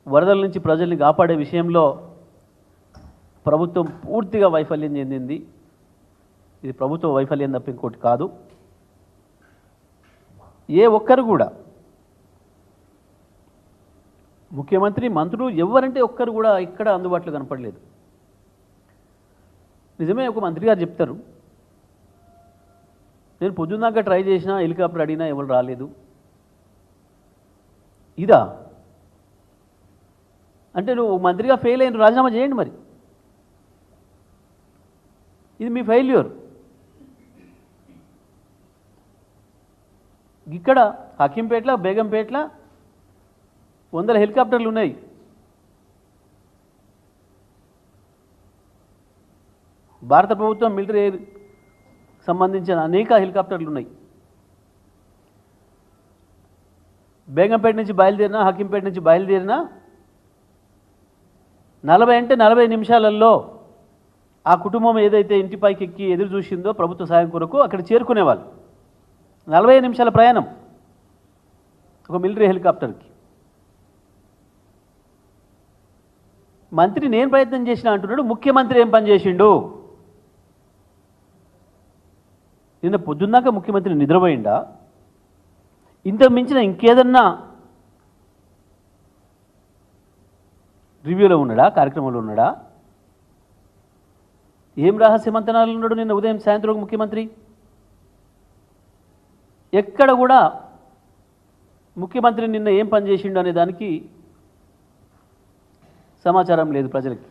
వరదల నుంచి ప్రజల్ని కాపాడే విషయంలో ప్రభుత్వం పూర్తిగా వైఫల్యం చెందింది. ఇది ప్రభుత్వ వైఫల్యం తప్ప ఇంకోటి కాదు. ఏ ఒక్కరు కూడా ముఖ్యమంత్రి, మంత్రులు ఎవరంటే ఒక్కరు కూడా ఇక్కడ అందుబాటులో కనపడలేదు. నిజమే, ఒక మంత్రి గారు చెప్తారు, నేను పొద్దున్నాక ట్రై చేసినా, హెలికాప్టర్ అడిగినా ఎవరు రాలేదు. ఇదా అంటే నువ్వు మంత్రిగా ఫెయిల్ అయిన రాజీనామా చేయండి. మరి ఇది మీ ఫెయిల్యూర్. ఇక్కడ హకీంపేటలో, బేగంపేటలో 100 హెలికాప్టర్లు ఉన్నాయి. భారత ప్రభుత్వం మిలిటరీ ఎయిర్ సంబంధించిన అనేక హెలికాప్టర్లు ఉన్నాయి. బేగంపేట నుంచి బయలుదేరినా, హకీంపేట నుంచి బయలుదేరినా 40 అంటే 40 నిమిషాలలో ఆ కుటుంబం ఏదైతే ఇంటిపైకి ఎక్కి ఎదురు చూసిందో ప్రభుత్వ సాయం కొరకు అక్కడ చేరుకునేవాళ్ళు. 40 నిమిషాల ప్రయాణం ఒక మిలిటరీ హెలికాప్టర్కి. మంత్రి నేను ప్రయత్నం చేసినా అంటున్నాడు, ముఖ్యమంత్రి ఏం పని చేసిండు? నిన్న పొద్దున్నాక ముఖ్యమంత్రి నిద్రపోయిండా? ఇంతకు మించిన ఇంకేదన్నా రివ్యూలో ఉన్నాడా, కార్యక్రమంలో ఉన్నాడా? ఏం రహస్య మంతనాలు ఉన్నాడు నిన్న ఉదయం సాయంత్రం ముఖ్యమంత్రి? ఎక్కడ కూడా ముఖ్యమంత్రి నిన్న ఏం పని చేసిండు అనే దానికి సమాచారం లేదు ప్రజలకి.